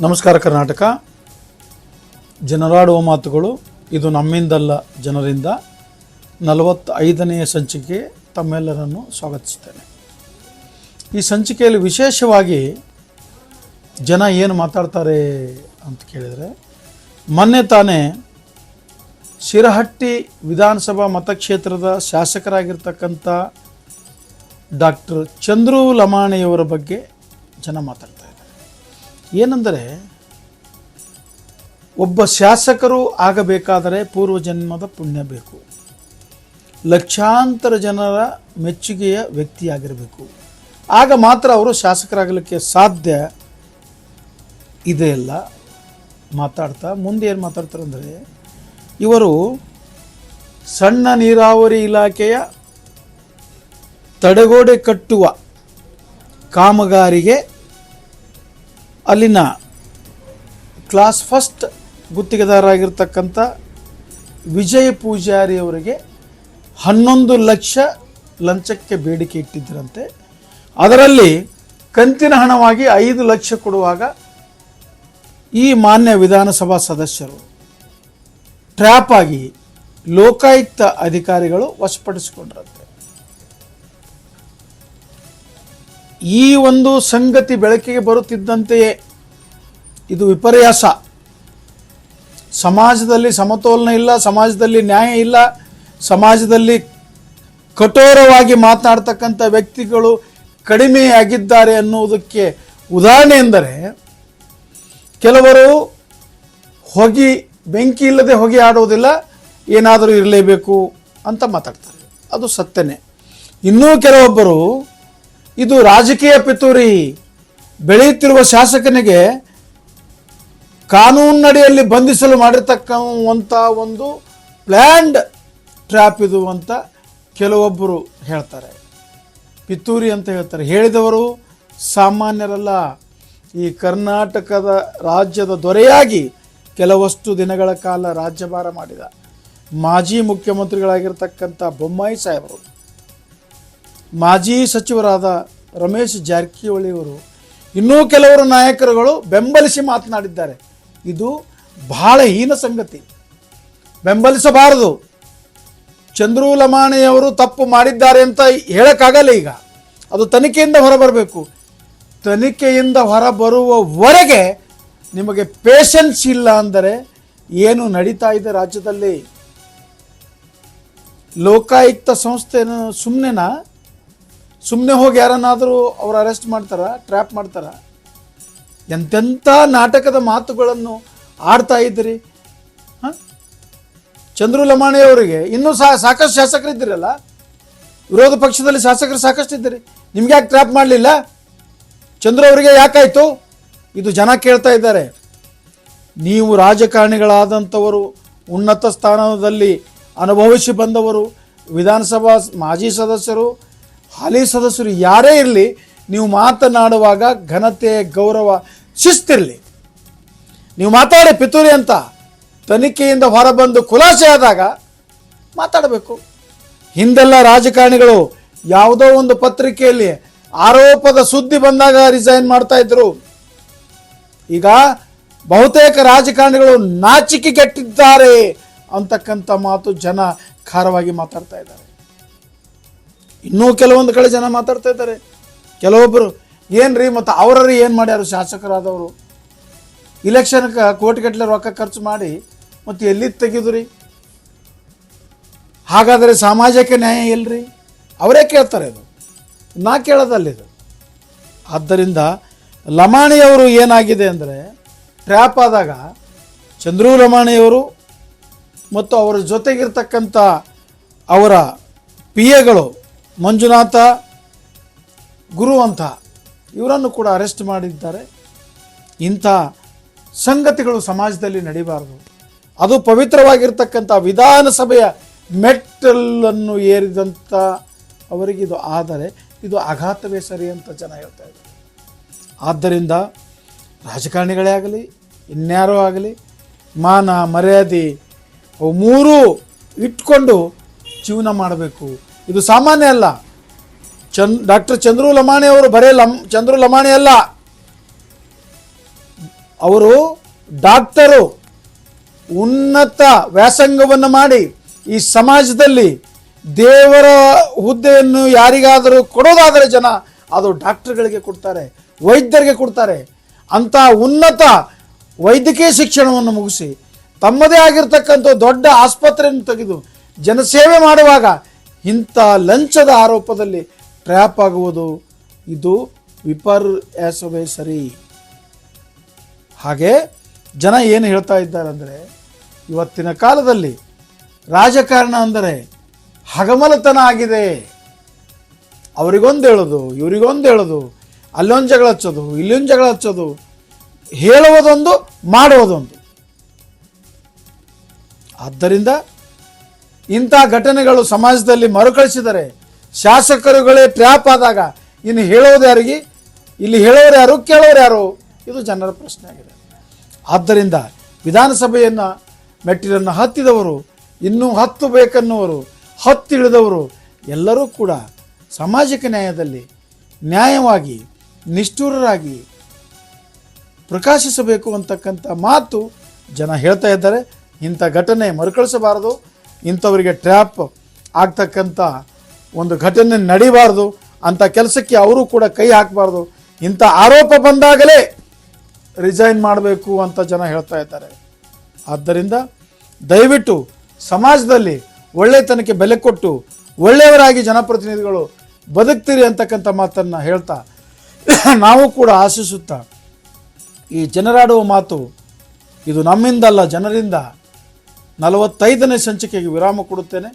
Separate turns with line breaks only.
ನಮಸ್ಕಾರ ಕರ್ನಾಟಕ. ಜನರಾಡುವ ಮಾತುಗಳು, ಇದು ನಮ್ಮಿಂದಲ್ಲ ಜನರಿಂದ 45ನೇ ಸಂಚಿಕೆ ತಮ್ಮೆಲ್ಲರನ್ನು ಸ್ವಾಗತಿಸುತ್ತೇನೆ. ಈ ಸಂಚಿಕೆಯಲ್ಲಿ ವಿಶೇಷವಾಗಿ ಜನ ಏನು ಮಾತಾಡ್ತಾರೆ ಅಂತ ಕೇಳಿದರೆ, ಮೊನ್ನೆ ತಾನೇ ಶಿರಹಟ್ಟಿ ವಿಧಾನಸಭಾ ಮತಕ್ಷೇತ್ರದ ಶಾಸಕರಾಗಿರ್ತಕ್ಕಂಥ ಡಾಕ್ಟರ್ ಚಂದ್ರು ಲಮಾಣಿಯವರ ಬಗ್ಗೆ ಜನ ಮಾತಾಡ್ತಾರೆ. ಏನೆಂದರೆ, ಒಬ್ಬ ಶಾಸಕರು ಆಗಬೇಕಾದರೆ ಪೂರ್ವಜನ್ಮದ ಪುಣ್ಯ ಬೇಕು, ಲಕ್ಷಾಂತರ ಜನರ ಮೆಚ್ಚುಗೆಯ ವ್ಯಕ್ತಿಯಾಗಿರಬೇಕು, ಆಗ ಮಾತ್ರ ಅವರು ಶಾಸಕರಾಗಲಿಕ್ಕೆ ಸಾಧ್ಯ ಇದೆಯಲ್ಲ ಮಾತಾಡ್ತಾ ಮುಂದೆ ಏನು ಮಾತಾಡ್ತಾರೆ ಅಂದರೆ, ಇವರು ಸಣ್ಣ ನೀರಾವರಿ ಇಲಾಖೆಯ ತಡೆಗೋಡೆ ಕಟ್ಟುವ ಕಾಮಗಾರಿಗೆ ಅಲ್ಲಿನ ಕ್ಲಾಸ್ ಫಸ್ಟ್ ಗುತ್ತಿಗೆದಾರರಾಗಿರ್ತಕ್ಕಂಥ ವಿಜಯ್ ಪೂಜಾರಿ ಅವರಿಗೆ 11 ಲಕ್ಷ ಲಂಚಕ್ಕೆ ಬೇಡಿಕೆ ಇಟ್ಟಿದ್ದರಂತೆ. ಅದರಲ್ಲಿ ಕಂತಿನ ಹಣವಾಗಿ 5 ಲಕ್ಷ ಕೊಡುವಾಗ ಈ ಮಾನ್ಯ ವಿಧಾನಸಭಾ ಸದಸ್ಯರು ಟ್ರ್ಯಾಪ್ ಆಗಿ ಲೋಕಾಯುಕ್ತ ಅಧಿಕಾರಿಗಳು ವಶಪಡಿಸಿಕೊಂಡ್ರಂತೆ. ಈ ಒಂದು ಸಂಗತಿ ಬೆಳಕಿಗೆ ಬರುತ್ತಿದ್ದಂತೆಯೇ ಇದು ವಿಪರ್ಯಾಸ, ಸಮಾಜದಲ್ಲಿ ಸಮತೋಲನ ಇಲ್ಲ, ಸಮಾಜದಲ್ಲಿ ನ್ಯಾಯ ಇಲ್ಲ, ಸಮಾಜದಲ್ಲಿ ಕಠೋರವಾಗಿ ಮಾತನಾಡ್ತಕ್ಕಂಥ ವ್ಯಕ್ತಿಗಳು ಕಡಿಮೆಯಾಗಿದ್ದಾರೆ ಅನ್ನುವುದಕ್ಕೆ ಉದಾಹರಣೆ ಎಂದರೆ, ಕೆಲವರು ಬೆಂಕಿ ಇಲ್ಲದೆ ಹೊಗೆ ಆಡುವುದಿಲ್ಲ, ಏನಾದರೂ ಇರಲೇಬೇಕು ಅಂತ ಮಾತಾಡ್ತಾರೆ, ಅದು ಸತ್ಯನೇ. ಇನ್ನೂ ಕೆಲವೊಬ್ಬರು ಇದು ರಾಜಕೀಯ ಪಿತೂರಿ, ಬೆಳೆಯುತ್ತಿರುವ ಶಾಸಕನಿಗೆ ಕಾನೂನಿನಡಿಯಲ್ಲಿ ಬಂಧಿಸಲು ಮಾಡಿರ್ತಕ್ಕಂಥ ಒಂದು ಪ್ಲ್ಯಾಂಡ್ ಟ್ರ್ಯಾಪ್ ಇದು ಅಂತ ಕೆಲವೊಬ್ಬರು ಹೇಳ್ತಾರೆ, ಪಿತೂರಿ ಅಂತ ಹೇಳ್ತಾರೆ. ಹೇಳಿದವರು ಸಾಮಾನ್ಯರಲ್ಲ. ಈ ಕರ್ನಾಟಕದ ರಾಜ್ಯದ ದೊರೆಯಾಗಿ ಕೆಲವಷ್ಟು ದಿನಗಳ ಕಾಲ ರಾಜ್ಯಭಾರ ಮಾಡಿದ ಮಾಜಿ ಮುಖ್ಯಮಂತ್ರಿಗಳಾಗಿರ್ತಕ್ಕಂಥ ಬೊಮ್ಮಾಯಿ ಸಾಹೇಬರು, ಮಾಜಿ ಸಚಿವರಾದ ರಮೇಶ್ ಜಾರಕಿಹೊಳಿಯವರು, ಇನ್ನೂ ಕೆಲವರು ನಾಯಕರುಗಳು ಬೆಂಬಲಿಸಿ ಮಾತನಾಡಿದ್ದಾರೆ. ಇದು ಬಹಳ ಹೀನ ಸಂಗತಿ, ಬೆಂಬಲಿಸಬಾರದು. ಚಂದ್ರು ಲಮಾಣಿಯವರು ತಪ್ಪು ಮಾಡಿದ್ದಾರೆ ಅಂತ ಹೇಳೋಕ್ಕಾಗಲ್ಲ. ಈಗ ಅದು ತನಿಖೆಯಿಂದ ಹೊರಬರಬೇಕು. ತನಿಖೆಯಿಂದ ಹೊರಬರುವವರೆಗೆ ನಿಮಗೆ ಪೇಷನ್ಸ್ ಇಲ್ಲ ಅಂದರೆ ಏನು ನಡೀತಾ ಇದೆ ರಾಜ್ಯದಲ್ಲಿ? ಲೋಕಾಯುಕ್ತ ಸಂಸ್ಥೆನ ಸುಮ್ಮನೆ ಹೋಗಿ ಯಾರನ್ನಾದರೂ ಅವರು ಅರೆಸ್ಟ್ ಮಾಡ್ತಾರ, ಟ್ರ್ಯಾಪ್ ಮಾಡ್ತಾರ? ಎಂತೆಂಥ ನಾಟಕದ ಮಾತುಗಳನ್ನು ಆಡ್ತಾ ಇದ್ದೀರಿ. ಚಂದ್ರು ಲಮಾಣಿಯವರಿಗೆ ಇನ್ನೂ ಸಾಕಷ್ಟು ಶಾಸಕರಿದ್ದೀರಲ್ಲ, ವಿರೋಧ ಪಕ್ಷದಲ್ಲಿ ಶಾಸಕರು ಸಾಕಷ್ಟು ಇದ್ದೀರಿ, ನಿಮ್ಗೆ ಯಾಕೆ ಟ್ರ್ಯಾಪ್ ಮಾಡಲಿಲ್ಲ? ಚಂದ್ರು ಅವರಿಗೆ ಯಾಕಾಯಿತು? ಇದು ಜನ ಕೇಳ್ತಾ ಇದ್ದಾರೆ. ನೀವು ರಾಜಕಾರಣಿಗಳಾದಂಥವರು, ಉನ್ನತ ಸ್ಥಾನದಲ್ಲಿ ಅನುಭವಿಸಿ ಬಂದವರು, ವಿಧಾನಸಭಾ ಮಾಜಿ ಸದಸ್ಯರು, ಹಾಲಿ ಸದಸ್ಯರು, ಯಾರೇ ಇರಲಿ, ನೀವು ಮಾತನಾಡುವಾಗ ಘನತೆ, ಗೌರವ, ಶಿಸ್ತಿರಲಿ. ನೀವು ಮಾತಾಡಿ ಪಿತೂರಿ ಅಂತ ತನಿಖೆಯಿಂದ ಹೊರಬಂದು ಖುಲಾಸೆ ಆದಾಗ ಮಾತಾಡಬೇಕು. ಹಿಂದೆಲ್ಲ ರಾಜಕಾರಣಿಗಳು ಯಾವುದೋ ಒಂದು ಪತ್ರಿಕೆಯಲ್ಲಿ ಆರೋಪದ ಸುದ್ದಿ ಬಂದಾಗ ರಿಸೈನ್ ಮಾಡ್ತಾ ಇದ್ರು. ಈಗ ಬಹುತೇಕ ರಾಜಕಾರಣಿಗಳು ನಾಚಿಕೆಗೆಟ್ಟಿದ್ದಾರೆ ಅಂತಕ್ಕಂಥ ಮಾತು ಜನ ಖಾರವಾಗಿ ಮಾತಾಡ್ತಾ ಇದ್ದಾರೆ. ಇನ್ನೂ ಕೆಲವೊಂದು ಕಡೆ ಜನ ಮಾತಾಡ್ತಾ ಇದ್ದಾರೆ. ಕೆಲವೊಬ್ಬರು ಏನ್ರಿ ಮತ್ತು ಅವರರು ಏನು ಮಾಡ್ಯಾರು? ಶಾಸಕರಾದವರು ಇಲೆಕ್ಷನ್ಗೆ ಕೋಟಿಗಟ್ಟಲೆ ರೊಕ್ಕ ಖರ್ಚು ಮಾಡಿ ಮತ್ತು ಎಲ್ಲಿ ತೆಗೆದ್ರಿ? ಹಾಗಾದರೆ ಸಮಾಜಕ್ಕೆ ನ್ಯಾಯ ಇಲ್ಲರಿ? ಅವರೇ ಕೇಳ್ತಾರೆ, ಇದು ನಾ ಕೇಳೋದಲ್ಲಿದು. ಆದ್ದರಿಂದ ಲಮಾಣಿಯವರು ಏನಾಗಿದೆ ಅಂದರೆ, ಟ್ರ್ಯಾಪ್ ಆದಾಗ ಚಂದ್ರು ಲಮಾಣಿಯವರು ಮತ್ತು ಅವರ ಜೊತೆಗಿರ್ತಕ್ಕಂಥ ಅವರ PAಗಳು ಮಂಜುನಾಥ, ಗುರು ಅಂತ ಇವರನ್ನು ಕೂಡ ಅರೆಸ್ಟ್ ಮಾಡಿದ್ದಾರೆ. ಇಂಥ ಸಂಗತಿಗಳು ಸಮಾಜದಲ್ಲಿ ನಡೀಬಾರದು. ಅದು ಪವಿತ್ರವಾಗಿರ್ತಕ್ಕಂಥ ವಿಧಾನಸಭೆಯ ಮೆಟ್ಟಲನ್ನು ಏರಿದಂಥ ಅವರಿಗಿದು ಆದರೆ ಇದು ಆಘಾತವೇ ಸರಿ ಅಂತ ಜನ ಹೇಳ್ತಾ ಇದ್ದಾರೆ. ಆದ್ದರಿಂದ ರಾಜಕಾರಣಿಗಳೇ ಆಗಲಿ, ಇನ್ಯಾರೋ ಆಗಲಿ, ಮಾನ ಮರ್ಯಾದೆ ಅವು ಮೂರೂ ಇಟ್ಕೊಂಡು ಜೀವನ ಮಾಡಬೇಕು. ಇದು ಸಾಮಾನ್ಯ ಅಲ್ಲ. ಡಾಕ್ಟರ್ ಚಂದ್ರು ಲಮಾಣಿ ಅವರು ಬರೇ ಚಂದ್ರು ಲಮಾಣಿ ಅಲ್ಲ, ಅವರು ಡಾಕ್ಟರು, ಉನ್ನತ ವ್ಯಾಸಂಗವನ್ನು ಮಾಡಿ ಈ ಸಮಾಜದಲ್ಲಿ ದೇವರ ಹುದ್ದೆಯನ್ನು ಯಾರಿಗಾದರೂ ಕೊಡೋದಾದರೆ ಜನ ಅದು ಡಾಕ್ಟರ್ಗಳಿಗೆ ಕೊಡ್ತಾರೆ, ವೈದ್ಯರಿಗೆ ಕೊಡ್ತಾರೆ. ಅಂಥ ಉನ್ನತ ವೈದ್ಯಕೀಯ ಶಿಕ್ಷಣವನ್ನು ಮುಗಿಸಿ ತಮ್ಮದೇ ಆಗಿರ್ತಕ್ಕಂಥ ದೊಡ್ಡ ಆಸ್ಪತ್ರೆಯನ್ನು ತೆಗೆದು ಜನಸೇವೆ ಮಾಡುವಾಗ ಇಂಥ ಲಂಚದ ಆರೋಪದಲ್ಲಿ ಟ್ರ್ಯಾಪ್ ಆಗುವುದು ಇದು ವಿಪರ್ಯಾಸವೇ ಸರಿ. ಹಾಗೆ ಜನ ಏನು ಹೇಳ್ತಾ ಇದ್ದಾರೆ ಅಂದರೆ, ಇವತ್ತಿನ ಕಾಲದಲ್ಲಿ ರಾಜಕಾರಣ ಅಂದರೆ ಹಗಮಲತನ ಆಗಿದೆ. ಅವರಿಗೊಂದು ಹೇಳೋದು, ಇವರಿಗೊಂದು ಹೇಳೋದು, ಅಲ್ಲೊಂದು ಜಗಳ ಹಚ್ಚೋದು, ಇಲ್ಲೊಂದು ಜಗಳ ಹಚ್ಚೋದು, ಹೇಳುವುದೊಂದು ಮಾಡುವುದೊಂದು. ಆದ್ದರಿಂದ ಇಂಥ ಘಟನೆಗಳು ಸಮಾಜದಲ್ಲಿ ಮರುಕಳಿಸಿದರೆ, ಶಾಸಕರುಗಳೇ ಟ್ರ್ಯಾಪ್ ಆದಾಗ ಇನ್ನು ಹೇಳೋದು ಯಾರಿಗೆ? ಇಲ್ಲಿ ಹೇಳೋರು ಯಾರು, ಕೇಳೋರು ಯಾರು? ಇದು ಜನರ ಪ್ರಶ್ನೆ ಆಗಿದೆ. ಆದ್ದರಿಂದ ವಿಧಾನಸಭೆಯನ್ನು ಮೆಟ್ಟಿಲನ್ನು ಹತ್ತಿದವರು, ಇನ್ನೂ ಹತ್ತಬೇಕನ್ನುವರು, ಹತ್ತಿಳಿದವರು ಎಲ್ಲರೂ ಕೂಡ ಸಾಮಾಜಿಕ ನ್ಯಾಯದಲ್ಲಿ ನ್ಯಾಯವಾಗಿ ನಿಷ್ಠುರರಾಗಿ ಪ್ರಕಾಶಿಸಬೇಕು ಅಂತಕ್ಕಂಥ ಮಾತು ಜನ ಹೇಳ್ತಾ ಇದ್ದಾರೆ. ಇಂಥ ಘಟನೆ ಮರುಕಳಿಸಬಾರದು, ಇಂಥವರಿಗೆ ಟ್ರ್ಯಾಪ್ ಆಗ್ತಕ್ಕಂಥ ಒಂದು ಘಟನೆ ನಡೀಬಾರ್ದು, ಅಂಥ ಕೆಲಸಕ್ಕೆ ಅವರು ಕೂಡ ಕೈ ಹಾಕಬಾರ್ದು. ಇಂಥ ಆರೋಪ ಬಂದಾಗಲೇ ರಿಸೈನ್ ಮಾಡಬೇಕು ಅಂತ ಜನ ಹೇಳ್ತಾ ಇದ್ದಾರೆ. ಆದ್ದರಿಂದ ದಯವಿಟ್ಟು ಸಮಾಜದಲ್ಲಿ ಒಳ್ಳೆತನಕ್ಕೆ ಬೆಲೆ ಕೊಟ್ಟು ಒಳ್ಳೆಯವರಾಗಿ ಜನಪ್ರತಿನಿಧಿಗಳು ಬದುಕ್ತೀರಿ ಅಂತಕ್ಕಂಥ ಮಾತನ್ನು ಹೇಳ್ತಾ ನಾವು ಕೂಡ ಆಶಿಸುತ್ತಾ ಈ ಜನರಾಡುವ ಮಾತು ಇದು ನಮ್ಮಿಂದಲ್ಲ ಜನರಿಂದ 45ನೇ ಸಂಚಿಕೆಗೆ ವಿರಾಮ ಕೊಡುತ್ತೇನೆ.